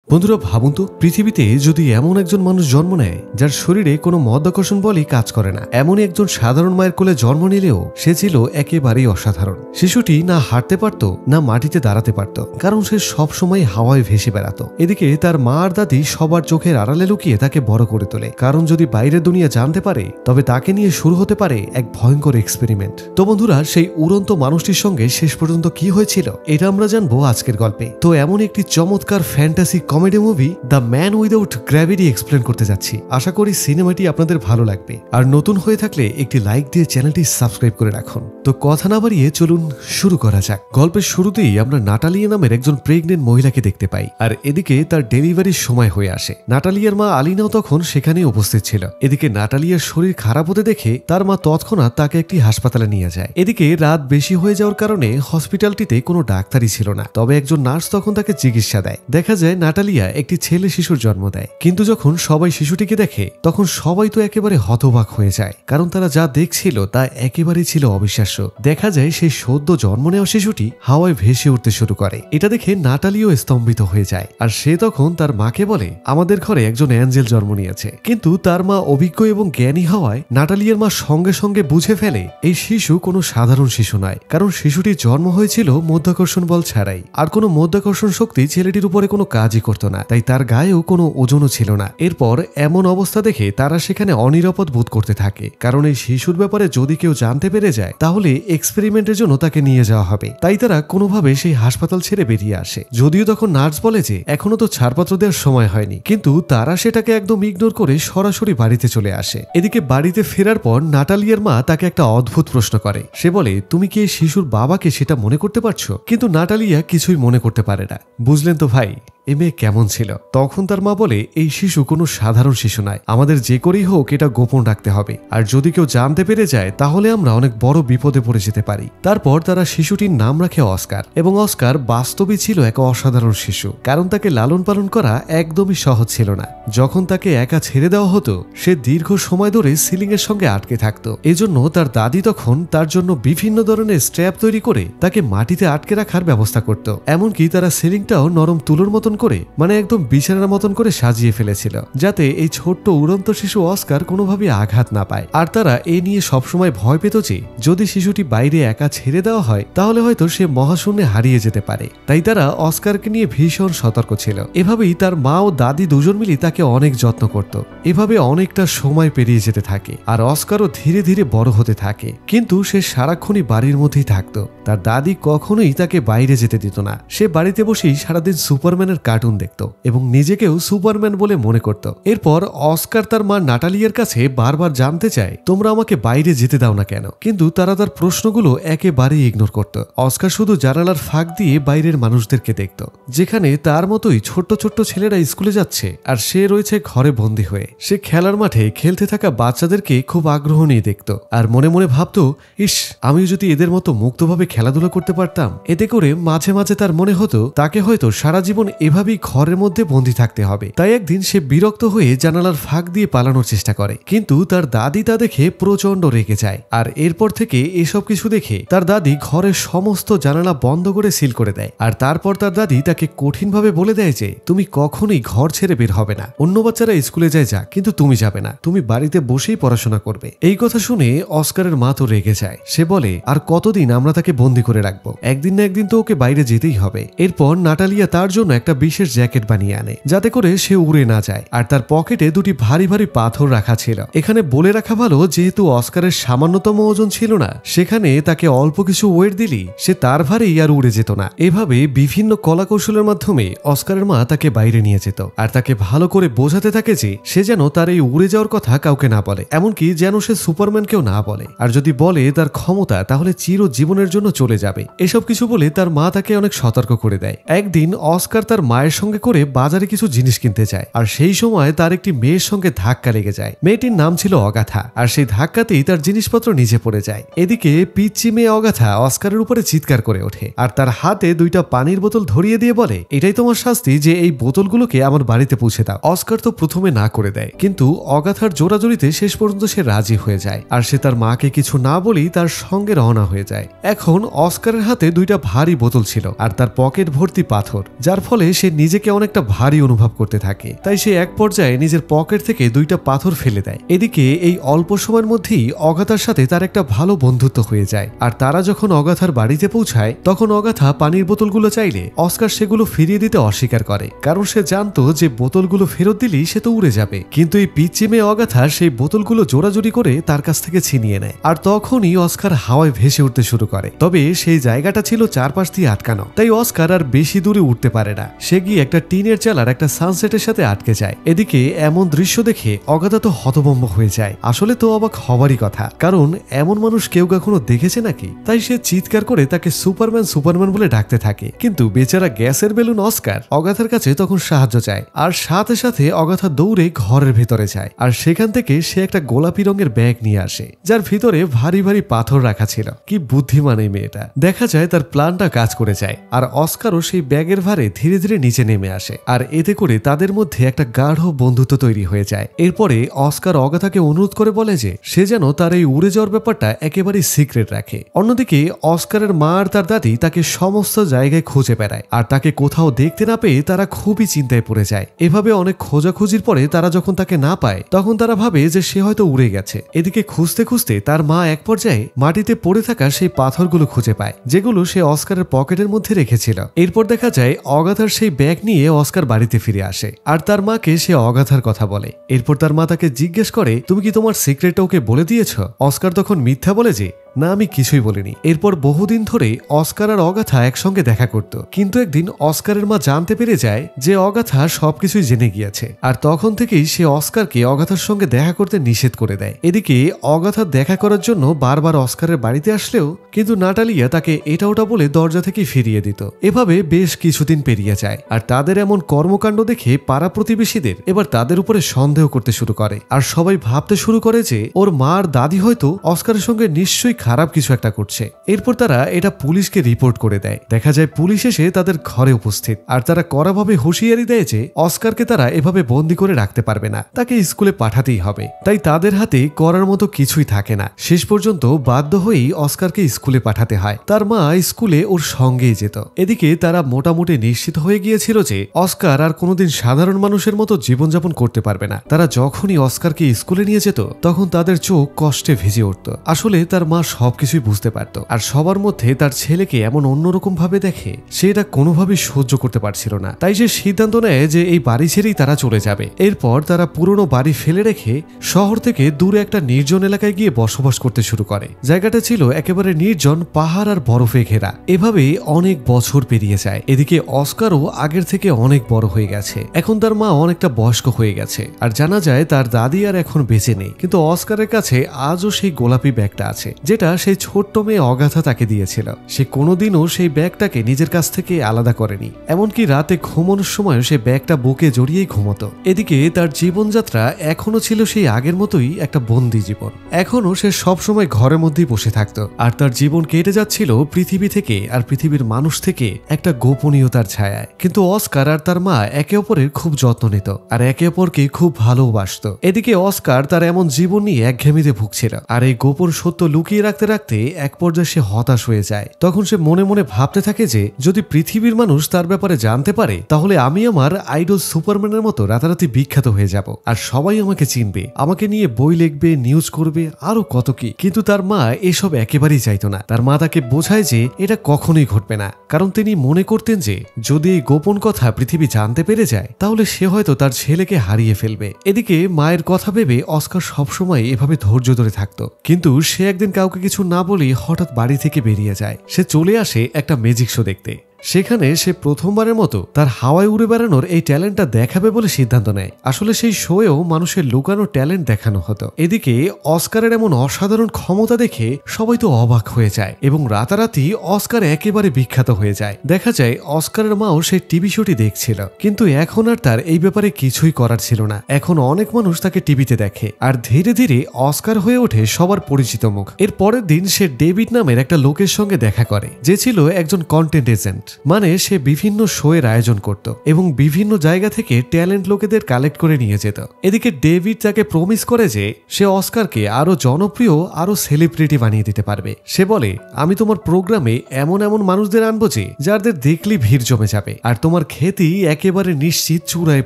বন্ধুরা ভাবুন তো, পৃথিবীতে যদি এমন একজন মানুষ জন্ম নেয় যার শরীরে কোনো মধ্যাকর্ষণ বলই কাজ করে না, এমনই একজন সাধারণ মায়ের কোলে জন্ম নিলেও সে ছিল একেবারেই অসাধারণ। শিশুটি না হাঁটতে পারত, না মাটিতে দাঁড়াতে পারত, কারণ সে সবসময় হাওয়ায় ভেসে বেড়াতো। এদিকে তার মা আর দাদি সবার চোখের আড়ালে লুকিয়ে তাকে বড় করে তোলে, কারণ যদি বাইরের দুনিয়া জানতে পারে তবে তাকে নিয়ে শুরু হতে পারে এক ভয়ঙ্কর এক্সপেরিমেন্ট। তো বন্ধুরা, সেই উড়ন্ত মানুষটির সঙ্গে শেষ পর্যন্ত কি হয়েছিল এটা আমরা জানবো আজকের গল্পে। তো এমন একটি চমৎকার fantasy comedy movie the man without gravity explain করতে যাচ্ছি। আশা করি সিনেমাটি আপনাদের ভালো লাগবে, আর নতুন হয়ে থাকলে একটি লাইক দিয়ে চ্যানেলটি সাবস্ক্রাইব করে রাখুন। তো কথা না বাড়িয়ে চলুন শুরু করা যাক। গল্পের শুরুতেই আমরা নাটালিয়া নামের একজন প্রেগনেন্ট মহিলাকে দেখতে পাই, আর এদিকে তার ডেলিভারির সময় হয়ে আসে। নাটালিয়ার মা আলিনাও তখন সেখানে উপস্থিত ছিল। এদিকে নাটালিয়ার শরীর খারাপ হতে দেখে তার মা তৎক্ষণাৎ তাকে একটি হাসপাতালে নিয়ে যায়। এদিকে রাত বেশি হয়ে যাওয়ার কারণে হসপিটালটিতে কোনো ডাক্তারই ছিল না, তবে একজন নার্স তখন তাকে চিকিৎসা দেয়। দেখা যায় নাটালিয়া একটি ছেলে শিশুর জন্ম দেয়, কিন্তু যখন সবাই শিশুটিকে দেখে তখন সবাই তো একেবারে হতবাক হয়ে যায়, কারণ তারা যা দেখছিল তা একেবারেই ছিল অবিশ্বাস্য। দেখা যায় সেই সদ্য জন্ম নেওয়া শিশুটি হাওয়ায় ভেসে উঠতে শুরু করে। এটা দেখে নাটালিও স্তম্ভিত হয়ে যায়, আর সে তখন তার মাকে বলে, আমাদের ঘরে একজন অ্যাঞ্জেল জন্ম নিয়েছে। কিন্তু তার মা অভিজ্ঞ এবং জ্ঞানী হওয়ায় নাটালিয়ার মা সঙ্গে সঙ্গে বুঝে ফেলে এই শিশু কোনো সাধারণ শিশু নয়, কারণ শিশুটির জন্ম হয়েছিল মধ্যাকর্ষণ বল ছাড়াই। আর কোনো মধ্যাকর্ষণ শক্তি ছেলেটির উপরে কোনো কাজই করতো না, তাই তার গায়েও কোনো ওজনও ছিল না। এরপর এমন অবস্থা দেখে তারা সেখানে অনিরাপদ বোধ করতে থাকে, কারণ এই শিশুর ব্যাপারে যদি কেউ জানতে পেরে যায় তাহলে এক্সপেরিমেন্টের জন্য তাকে নিয়ে যাওয়া হবে। তাই তারা কোনোভাবে সেই হাসপাতাল ছেড়ে বেরিয়ে আসে। যদিও তখন নার্স বলে যে এখনো তো ছাড়পত্র দেওয়ার সময় হয়নি, কিন্তু তারা সেটাকে একদম ইগনোর করে সরাসরি বাড়িতে চলে আসে। এদিকে বাড়িতে ফেরার পর নাটালিয়ার মা তাকে একটা অদ্ভুত প্রশ্ন করে। সে বলে, তুমি কি এই শিশুর বাবাকে সেটা মনে করতে পারছো? কিন্তু নাটালিয়া কিছুই মনে করতে পারে না। বুঝলেন তো ভাই, এ মেয়ে কেমন ছিল? তখন তার মা বলে, এই শিশু কোনো সাধারণ শিশু নয়, আমাদের যে করেই হোক এটা গোপন রাখতে হবে, আর যদি কেউ জানতে পেরে যায় তাহলে আমরা অনেক বড় বিপদে পড়ে যেতে পারি। তারপর তারা শিশুটির নাম রাখে অস্কার, এবং অস্কার বাস্তবিক ছিল এক অসাধারণ শিশু, কারণ তাকে লালন পালন করা একদমই সহজ ছিল না। যখন তাকে একা ছেড়ে দেওয়া হতো সে দীর্ঘ সময় ধরে সিলিং এর সঙ্গে আটকে থাকতো। এজন্য তার দাদি তখন তার জন্য বিভিন্ন ধরনের স্ট্র্যাপ তৈরি করে তাকে মাটিতে আটকে রাখার ব্যবস্থা করত। এমনকি তারা সিলিংটাও নরম তুলোর মতন করে, মানে একদম বিছানার মতন করে সাজিয়ে ফেলেছিল, যাতে এই ছোট্ট উড়ন্ত শিশু অস্কার কোনোভাবে আঘাত না পায়। আর তারা এ নিয়ে সবসময় ভয় পেত যে যদি শিশুটি বাইরে একা ছেড়ে দেওয়া হয় তাহলে হয়তো সে মহাশূন্যে হারিয়ে যেতে পারে। তাই তারা অস্কারকে নিয়ে ভীষণ সতর্ক ছিল। এভাবেই তার মা ও দাদি দুজন মিলে তাকে অনেক যত্ন করত। এভাবে অনেকটা সময় পেরিয়ে যেতে থাকে, আর অস্কারও ধীরে ধীরে বড় হতে থাকে। কিন্তু সে সারাক্ষণই বাড়ির মধ্যেই থাকতো। তার দাদি কখনোই তাকে বাইরে যেতে দিত না। সে বাড়িতে বসেই সারাদিন সুপারম্যানের কার্টুন দেখত এবং নিজেকেও সুপারম্যান বলে মনে করত। এরপর অস্কার তার মা নাটালিয়ার কাছে বারবার জানতে চায়, তোমরা আমাকে বাইরে যেতে দাও না কেন? কিন্তু তারা তার প্রশ্নগুলো একেবারেই ইগনোর করত। অস্কার শুধু জানালার ফাঁক দিয়ে বাইরের মানুষদেরকে দেখত, যেখানে তার মতোই ছোট্ট ছোট্ট ছেলেরা স্কুলে যাচ্ছে, আর সে রয়েছে ঘরে বন্দী হয়ে। সে খেলার মাঠে খেলতে থাকা বাচ্চাদেরকে খুব আগ্রহ নিয়ে দেখত, আর মনে মনে ভাবত, ইস, আমিও যদি এদের মতো মুক্তভাবে খেলাধুলা করতে পারতাম। এতে করে মাঝে মাঝে তার মনে হতো তাকে হয়তো সারা জীবন এভাবেই ঘরের মধ্যে বন্দী থাকতে হবে। তাই একদিন সে বিরক্ত হয়ে জানালার ফাঁক দিয়ে পালানোর চেষ্টা করে, কিন্তু তার দাদি তা দেখে প্রচন্ড রেগে যায়। আর এরপর থেকে এসব কিছু দেখে তার দাদি ঘরের সমস্ত জানালা বন্ধ করে সিল করে দেয়। আর তারপর তার দাদি তাকে কঠিনভাবে বলে দেয় যে তুমি কখনোই ঘর ছেড়ে বের হবে না। অন্য বাচ্চারা স্কুলে যায় যা, কিন্তু তুমি যাবে না, তুমি বাড়িতে বসেই পড়াশোনা করবে। এই কথা শুনে অস্কারের মা তো রেগে যায়। সে বলে, আর কতদিন আমরা তাকে বন্দী করে রাখবো? একদিন না একদিন তো ওকে বাইরে যেতেই হবে। এরপর নাটালিয়া তার জন্য একটা বিশেষ জ্যাকেট বানিয়ে আনে, যাতে করে সে উড়ে না যায়। আর তার পকেটে দুটি ভারী ভারী পাথর রাখা ছিল। এখানে বলে রাখা ভালো, যেহেতু অস্কারের সামান্যতম ওজন ছিল না, সেখানে তাকে অল্প কিছু ওয়েট দিলি সে তার ভারেই আর উড়ে যেত না। এভাবে বিভিন্ন কলা কৌশলের মাধ্যমে অস্কারের মা তাকে বাইরে নিয়ে যেত, আর তাকে ভালো করে বোঝাতে থাকে যে সে যেন তার এই উড়ে যাওয়ার কথা কাউকে না বলে, এমনকি যেন সে সুপারম্যানকেও না বলে। আর যদি বলে তার ক্ষমতা, তাহলে চিরজীবনের জন্য চলে যাবে। এসব কিছু বলে তার মা তাকে অনেক সতর্ক করে দেয়। একদিন অস্কার তার মায়ের সঙ্গে করে বাজারে কিছু জিনিস কিনতে যায়, আর সেই সময় তার একটি মেয়ের সঙ্গে ধাক্কা লেগে যায়। মেয়েটির নাম ছিল অগাথা, আর সেই ধাক্কাতেই তার জিনিসপত্র নিচে পড়ে যায়। এদিকে পিচ্চি মেয়ে অগাথা অস্কারের উপরে চিৎকার করে ওঠে, আর তার হাতে দুইটা পানির বোতল ধরিয়ে দিয়ে বলে, এটাই তোমার শাস্তি যে এই বোতলগুলোকে আমার বাড়িতে পৌঁছে দাও। অস্কার তো প্রথমে না করে দেয়, কিন্তু অগাথার জোরাজোরিতে শেষ পর্যন্ত সে রাজি হয়ে যায়, আর সে তার মাকে কিছু না বলেই তার সঙ্গে রওনা হয়ে যায়। এখন অস্কারের হাতে দুইটা ভারী বোতল ছিল, আর তার পকেট ভর্তি পাথর, যার ফলে সে নিজেকে অনেকটা ভারী অনুভব করতে থাকে। তাই সে এক পর্যায়ে নিজের পকেট থেকে 2টা পাথর ফেলে দেয়। এদিকে এই অল্প সময়ের মধ্যেই অগাথার সাথে তার একটা ভালো বন্ধুত্ব হয়ে যায়। আর তারা যখন অগাথার বাড়িতে পৌঁছায় তখন অগাথা পানির বোতলগুলো চাইলে অস্কার সেগুলো ফিরিয়ে দিতে অস্বীকার করে, কারণ সে জানতো যে বোতলগুলো ফেরত দিলেই সে তো উড়ে যাবে। কিন্তু এই পিচ্চি মেয়ে অগাথা সেই বোতলগুলো জোড়াজোড়ি করে তার কাছ থেকে ছিনিয়ে নেয়। আর তখনই অস্কার হাওয়ায় ভেসে উঠতে শুরু করে। তবে সেই জায়গাটা ছিল চারপাশ দিয়ে আটকানো, তাই অস্কার আর বেশি দূরে উঠতে পারে না। সে গিয়ে একটা টিনের চালার একটা সানসেটের সাথে আটকে যায়। এদিকে এমন দৃশ্য দেখে অগাথা তো হতভম্ব হয়ে যায়। আসলে তো অবাক হবারই কথা, কারণ এমন মানুষ কেউ কখনো দেখেছে নাকি? তাই সে চিৎকার করে তাকে সুপারম্যান সুপারম্যান বলে ডাকতে থাকে। কিন্তু বেচারা গ্যাসের বেলুন অস্কার অগাথার কাছে তখন সাহায্য চায়। আর সাথে সাথে অগাথা দৌড়ে ঘরের ভেতরে যায়। আর সেখান থেকে সে একটা গোলাপি রঙের ব্যাগ নিয়ে আসে, যার ভিতরে ভারী ভারী পাথর রাখা ছিল। কি বুদ্ধিমান এই মেয়েটা! দেখা যায় তার প্ল্যানটা কাজ করে যায়। আর অস্কারও সেই ব্যাগের ভারে ধীরে ধীরে নিচে নেমে আসে। আর এতে করে তাদের মধ্যে একটা গাঢ় বন্ধুত্ব তৈরি হয়ে যায়। এরপরে অস্কার অগাথাকে অনুরোধ করে বলে যে সে যেন তার এই উড়ে যাওয়ার ব্যাপারটা একেবারেই সিক্রেট রাখে। অন্যদিকে অস্কারের মা আর তার দাদি তাকে সমস্ত জায়গায় খুঁজে বেড়ায়। আর তাকে কোথাও দেখতে না পেয়ে তারা খুবই চিন্তায় পড়ে যায়। এভাবে অনেক খোঁজাখুঁজির পরে তারা যখন তাকে না পায় তখন তারা ভাবে যে সে হয়তো উড়ে গেছে। এদিকে খুঁজতে খুঁজতে তার মা এক পর্যায়ে মাটিতে পড়ে থাকা সেই পাথরগুলো খুঁজে পায়, যেগুলো সে অস্কারের পকেটের মধ্যে রেখেছিল। এরপর দেখা যায় অগাথার সেই ব্যাগ নিয়ে অস্কার বাড়িতে ফিরে আসে। আর তার মাকে সে অগাথার কথা বলে। এরপর তার মা তাকে জিজ্ঞেস করে, তুমি কি তোমার সিক্রেটটা ওকে বলে দিয়েছ? অস্কার তখন মিথ্যা বলে যে না, আমি কিছুই বলিনি। এরপর বহুদিন ধরে অস্কার আর অগাথা একসঙ্গে দেখা করত। কিন্তু একদিন অস্কারের মা জানতে পেরে যায় যে অগাথা সবকিছুই জেনে গিয়েছে। আর তখন থেকেই সে অস্কারকে অগাথার সঙ্গে দেখা করতে নিষেধ করে দেয়। এদিকে অগাথা দেখা করার জন্য বারবার অস্কারের বাড়িতে আসলেও কিন্তু নাটালিয়া তাকে এটা ওটা বলে দরজা থেকে ফিরিয়ে দিত। এভাবে বেশ কিছুদিন পেরিয়ে যায়। আর তাদের এমন কর্মকাণ্ড দেখে পাড়া প্রতিবেশীদের এবার তাদের উপরে সন্দেহ করতে শুরু করে। আর সবাই ভাবতে শুরু করে যে ওর মা আর দাদি হয়তো অস্কারের সঙ্গে নিশ্চয়ই খারাপ কিছু একটা করছে। এরপর তারা এটা পুলিশকে রিপোর্ট করে দেয়। দেখা যায় পুলিশ এসে তাদের ঘরে উপস্থিত। আর তারা কড়াভাবে হুঁশিয়ারি দেয় যে অস্কারকে তারা এভাবে বন্দি করে রাখতে পারবে না, তাকে স্কুলে পাঠাতেই হবে। তাই তাদের হাতে করার মতো কিছুই থাকে না। শেষ পর্যন্ত বাধ্য হয়েই অস্কারকে স্কুলে পাঠাতে হয়। তার মা স্কুলে ওর সঙ্গেই যেত। এদিকে তারা মোটামুটি নিশ্চিত হয়ে গিয়েছিল যে অস্কার আর কোনোদিন সাধারণ মানুষের মতো জীবনযাপন করতে পারবে না। তারা যখনই অস্কারকে স্কুলে নিয়ে যেত তখন তাদের চোখ কষ্টে ভিজে উঠত। আসলে তার মা সবকিছুই বুঝতে পারত। আর সবার মধ্যে তার ছেলেকে এমন অন্যরকম ভাবে দেখে সে এটা কোনোভাবেই সহ্য করতে পারছিল না। তাই সে সিদ্ধান্ত নেয় যে এই বাড়ি ছেড়েই তারা চলে যাবে। এরপর তারা পুরনো বাড়ি ফেলে রেখে শহর থেকে দূরে একটা নির্জন এলাকায় গিয়ে বসবাস করতে শুরু করে। জায়গাটা ছিল একেবারে নির্জন, পাহাড় আর বরফে ঘেরা। এভাবে অনেক বছর পেরিয়ে যায়। এদিকে অস্কারও আগের থেকে অনেক বড় হয়ে গেছে। এখন তার মা অনেকটা বয়স্ক হয়ে গেছে। আর জানা যায় তার দাদি আর এখন বেঁচে নেই। কিন্তু অস্কারের কাছে আজও সেই গোলাপি ব্যাগটা আছে, যেটা সেই ছোট্ট মেয়ে অগাথা তাকে দিয়েছিল। সে কোনোদিনও সেই ব্যাগটাকে নিজের কাছ থেকে আলাদা করেনি। এমনকি রাতে ঘুমানোর সময়ও সে ব্যাগটা বুকে জড়িয়েই ঘুমতো। এদিকে তার জীবনযাত্রা এখনো ছিল সেই আগের মতোই একটা বন্দি জীবন। এখনো সে সবসময় ঘরের মধ্যেই বসে থাকতো। আর তার জীবন কেটে যাচ্ছিল পৃথিবী থেকে আর পৃথিবীর মানুষ থেকে একটা গোপনীয়তার ছায়ায়। কিন্তু অস্কার আর তার মা একে অপরের খুব যত্ন নিত আর একে অপরকে খুব ভালোবাসত। এদিকে অস্কার তার এমন জীবন নিয়ে একঘেয়েমিতে ভুগছিল। আর এই গোপন সত্য লুকিয়ে রাখতে রাখতে এক পর্যায়ে সে হতাশ হয়ে যায়। তখন সে মনে মনে ভাবতে থাকে যে যদি পৃথিবীর মানুষ তার ব্যাপারে জানতে পারে তাহলে আমি আমার আইডল সুপারম্যানের মতো রাতারাতি বিখ্যাত হয়ে যাব। আর সবাই আমাকে চিনবে, আমাকে নিয়ে বই লিখবে, নিউজ করবে, আরো কত কি। কিন্তু তার মা এসব একেবারেই চাইতো না। তার মা তাকে বোঝায় যে এটা কখনোই ঘটবে না, কারণ তিনি মনে করতেন যে যদি এই গোপন কথা পৃথিবী জানতে পেরে যায় তাহলে সে হয়তো তার ছেলেকে হারিয়ে ফেলবে। এদিকে মায়ের কথা ভেবে অস্কার সবসময় এভাবে ধৈর্য ধরে থাকতো। কিন্তু সে একদিন কাউকে কিছু না বলে হঠাৎ বাড়ি থেকে বেরিয়ে যায়। সে চলে আসে একটা ম্যাজিক শো দেখতে। সেখানে সে প্রথমবারের মতো তার হাওয়ায় উড়ে বেড়ানোর এই ট্যালেন্টটা দেখাবে বলে সিদ্ধান্ত নেয়। আসলে সেই শোয়েও মানুষের লুকানো ট্যালেন্ট দেখানো হতো। এদিকে অস্কারের এমন অসাধারণ ক্ষমতা দেখে সবাই তো অবাক হয়ে যায় এবং রাতারাতি অস্কার একেবারে বিখ্যাত হয়ে যায়। দেখা যায় অস্কারের মাও সেই টিভি শোটি দেখছিল, কিন্তু এখন আর তার এই ব্যাপারে কিছুই করার ছিল না। এখন অনেক মানুষ তাকে টিভিতে দেখে আর ধীরে ধীরে অস্কার হয়ে ওঠে সবার পরিচিত মুখ। এর পরের দিন সে ডেভিড নামের একটা লোকের সঙ্গে দেখা করে, যে ছিল একজন কন্টেন্ট এজেন্ট। মানে সে বিভিন্ন শোয়ের আয়োজন করত এবং বিভিন্ন জায়গা থেকে ট্যালেন্ট লোকেদের কালেক্ট করে নিয়ে যেত। এদিকে ডেভিড তাকে প্রমিস করে যে সে অস্কারকে আরো জনপ্রিয়, আরো সেলিব্রিটি বানিয়ে দিতে পারবে। সে বলে, আমি তোমার প্রোগ্রামে এমন এমন মানুষদের আনবো যে যাদের দেখলি ভিড় জমে যাবে, আর তোমার খ্যাতি একেবারে নিশ্চিত চূড়ায়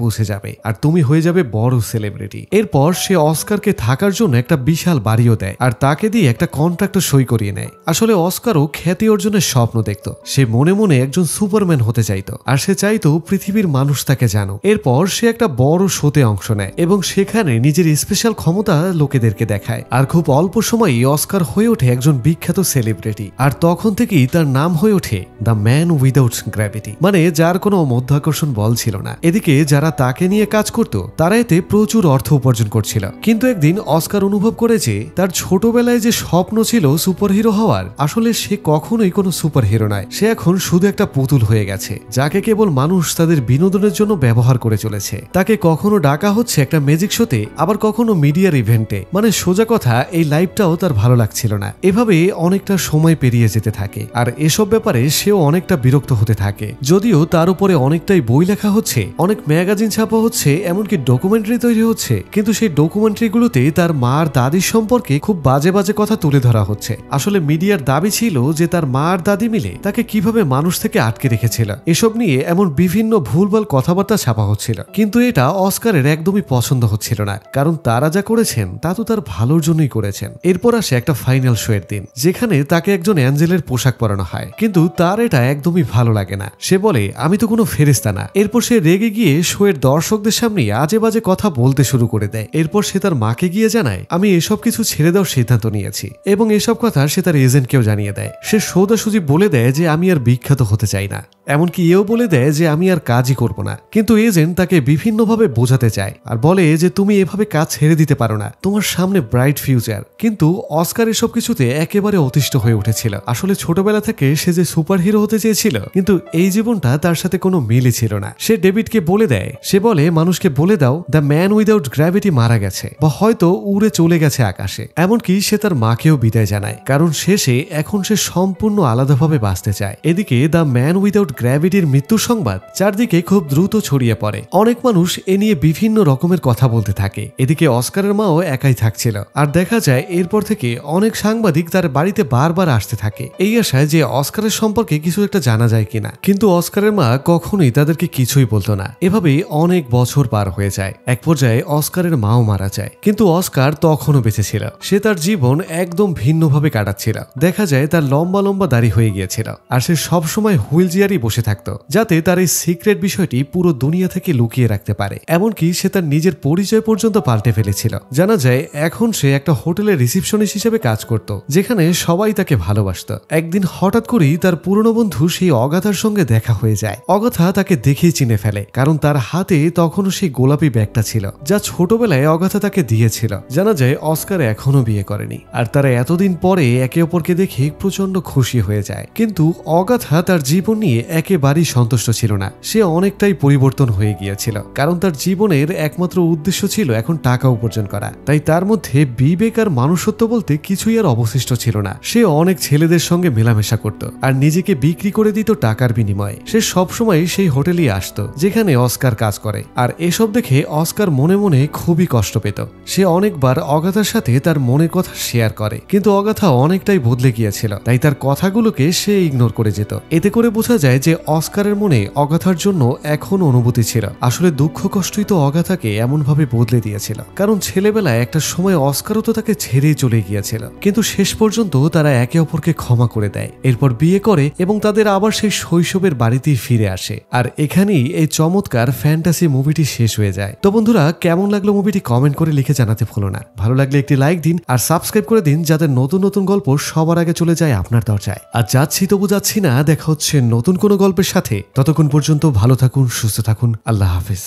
পৌঁছে যাবে, আর তুমি হয়ে যাবে বড় সেলিব্রিটি। এরপর সে অস্কারকে থাকার জন্য একটা বিশাল বাড়িও দেয় আর তাকে দিয়ে একটা কন্ট্রাক্টও সই করিয়ে নেয়। আসলে অস্কারও খ্যাতি অর্জনের স্বপ্ন দেখত। সে মনে মনে একজন সুপারম্যান হতে চাইতো, আর সে চাইতো পৃথিবীর মানুষ তাকে জানো। এরপর সে একটা বড় শোতে অংশ নেয় এবং সেখানে নিজের স্পেশাল ক্ষমতা লোকেদেরকে দেখায়, আর খুব অল্প সময়ই অস্কার হয়ে ওঠে একজন বিখ্যাত সেলিব্রিটি। আর তখন থেকেই তার নাম হয়ে ওঠে দ্য ম্যান উইদাউট গ্র্যাভিটি, মানে যার কোনো মধ্যাকর্ষণ বল ছিল না। এদিকে যারা তাকে নিয়ে কাজ করত তারা এতে প্রচুর অর্থ উপার্জন করছিল। কিন্তু একদিন অস্কার অনুভব করে যে তার ছোটবেলায় যে স্বপ্ন ছিল সুপারহিরো হওয়ার, আসলে সে কখনোই কোনো সুপারহিরো নয়। সে এখন শুধু একটা পুতুল হয়ে গেছে যাকে কেবল মানুষ তাদের বিনোদনের জন্য ব্যবহার করে চলেছে। তাকে কখনো ডাকা হচ্ছে একটা ম্যাজিক শোতে, আবার কখনো মিডিয়ার ইভেন্টে। মানে সোজা কথা, এই লাইফটাও তার ভালো লাগছিল না। এভাবে অনেকটা সময় পেরিয়ে যেতে থাকে, আর এসব ব্যাপারে সেও অনেকটা বিরক্ত হতে থাকে। যদিও তার উপরে অনেকটাই বই লেখা হচ্ছে, অনেক ম্যাগাজিন ছাপা হচ্ছে, এমনকি ডকুমেন্টারি তৈরি হচ্ছে, কিন্তু সেই ডকুমেন্টারিগুলোতে তার মার দাদির সম্পর্কে খুব বাজে বাজে কথা তুলে ধরা হচ্ছে। আসলে মিডিয়ার দাবি ছিল যে তার মা আর দাদি মিলে তাকে কিভাবে মানুষ থেকে আটকে রেখেছিল, এসব নিয়ে এমন বিভিন্ন ভুলভাল কথাবার্তা ছাপা হচ্ছিল। কিন্তু এটা অস্কারের একদমই পছন্দ হচ্ছিল না, কারণ তারা যা করেছেন তা তো তার ভালোর জন্যই করেছেন। এরপর আসে একটা ফাইনাল শো এর দিন, যেখানে তাকে একজন অ্যাঞ্জেলের পোশাক পরানো হয়, কিন্তু তার এটা একদমই ভালো লাগে না। সে বলে, আমি তো কোনো ফেরেশতা না। এরপর সে রেগে গিয়ে শো এর দর্শকদের সামনে আজে বাজে কথা বলতে শুরু করে দেয়। এরপর সে তার মাকে গিয়ে জানায়, আমি এসব কিছু ছেড়ে দেওয়ার সিদ্ধান্ত নিয়েছি, এবং এসব কথা সে তার এজেন্টকেও জানিয়ে দেয়। সে সোজাসুজি বলে দেয় যে আমি আর বিখ্যাত হতে চাই না, এমনকি এও বলে দেয় যে আমি আর কাজই করব না। কিন্তু এজেন্ট তাকে বিভিন্নভাবে বোঝাতে চায় আর বলে যে তুমি এভাবে কাজ ছেড়ে দিতে পারো না, তোমার সামনে ব্রাইট ফিউচার। কিন্তু অস্কার এসব কিছুতে একেবারে অতিষ্ঠ হয়ে উঠেছিল। আসলে ছোটবেলা থেকে সে যে সুপারহিরো হতে চেয়েছিল, কিন্তু এই জীবনটা তার সাথে কোনো মিলই ছিল না। সে ডেভিডকে বলে দেয়, সে বলে মানুষকে বলে দাও দ্য ম্যান উইদাউট গ্র্যাভিটি মারা গেছে, বা হয়তো উড়ে চলে গেছে আকাশে। এমনকি সে তার মাকেও বিদায় জানায়, কারণ শেষে এখন সে সম্পূর্ণ আলাদাভাবে বাঁচতে চায়। এদিকে দ্য ম্যান উইদাউট গ্র্যাভিটির মৃত্যুর সংবাদ চারদিকে খুব দ্রুত ছড়িয়ে পড়ে। অনেক মানুষ এ নিয়ে বিভিন্ন রকমের কথা বলতে থাকে। এদিকে অস্কারের মাও একাই থাকছিল, আর দেখা যায় এরপর থেকে অনেক সাংবাদিক তার বাড়িতে বারবার আসতে থাকে, এই আশায় যে অস্কারের সম্পর্কে কিছু একটা জানা যায় কিনা। কিন্তু অস্কারের মা কখনোই তাদেরকে কিছুই বলতো না। এভাবেই অনেক বছর পার হয়ে যায়। এক পর্যায়ে অস্কারের মাও মারা যায়, কিন্তু অস্কার তখনও বেঁচে ছিল। সে তার জীবন একদম ভিন্নভাবে কাটাচ্ছিল। দেখা যায় তার লম্বা লম্বা দাড়ি হয়ে গিয়েছিল, আর সে সবসময় হুইল চেয়ারই বসে থাকতো, যাতে তার এই সিক্রেট বিষয়টি পুরো দুনিয়া থেকে লুকিয়ে রাখতে পারে। এমনকি সে তার নিজের পরিচয় পর্যন্ত পাল্টে ফেলেছিল। জানা যায় এখন সে একটা হোটেলের রিসিপশনিস্ট হিসেবে কাজ করত, যেখানে সবাই তাকে ভালোবাসত। একদিন হঠাৎ করেই তার পুরনো বন্ধু সেই অগাথার সঙ্গে দেখা হয়ে যায়। অগাথা তাকে দেখেই চিনে ফেলে, কারণ তার হাতে তখনও সেই গোলাপি ব্যাগটা ছিল, যা ছোটবেলায় অগাথা তাকে দিয়েছিল। জানা যায় অস্কার এখনো বিয়ে করেনি, আর তারা এতদিন পরে একে অপরকে দেখে প্রচন্ড খুশি হয়ে যায়। কিন্তু অগাথা তার জীবন নিয়ে একেবারেই সন্তুষ্ট ছিল না। সে অনেকটাই পরিবর্তন হয়ে গিয়েছিল, কারণ তার জীবনের একমাত্র উদ্দেশ্য ছিল এখন টাকা উপার্জন করা। তাই তার মধ্যে বিবেক আর মানুষত্ব বলতে কিছুই আর অবশিষ্ট ছিল না। সে অনেক ছেলেদের সঙ্গে মেলামেশা করত, আর নিজেকে বিক্রি করে দিত টাকার বিনিময়ে। সে সবসময় সেই হোটেলেই আসতো যেখানে অস্কার কাজ করে, আর এসব দেখে অস্কার মনে মনে খুবই কষ্ট পেত। সে অনেকবার অগাথার সাথে তার মনের কথা শেয়ার করে, কিন্তু অগাথা অনেকটাই বদলে গিয়েছিল, তাই তার কথাগুলোকে সে ইগনোর করে যেত। এতে করে বোঝা যায় যে অস্কারের মনে অগাথার জন্য এখনো অনুভূতি ছিল। আসলে দুঃখ কষ্টই তো অগাথাকে এমনভাবে বদলে দিয়েছিল, কারণ ছেলেবেলায় একটা সময় অস্কারও তো তাকে ছেড়েই চলে গিয়েছিল। কিন্তু শেষ পর্যন্ত তারা একে অপরকে ক্ষমা করে দেয়, এরপর বিয়ে করে এবং তাদের আবার সেই শৈশবের বাড়িতেই ফিরে আসে। আর এখানেই এই চমৎকার ফ্যান্টাসি মুভিটি শেষ হয়ে যায়। তো বন্ধুরা, কেমন লাগলো মুভিটি কমেন্ট করে লিখে জানাতে ভুলো না। ভালো লাগলে একটি লাইক দিন আর সাবস্ক্রাইব করে দিন, যাতে নতুন নতুন গল্প সবার আগে চলে যায় আপনার দরজায়। আর যাচ্ছি তবু যাচ্ছি না, দেখা হচ্ছে নতুন কোনো গল্পের সাথে। ততক্ষণ পর্যন্ত ভালো থাকুন, সুস্থ থাকুন। আল্লাহ হাফেজ।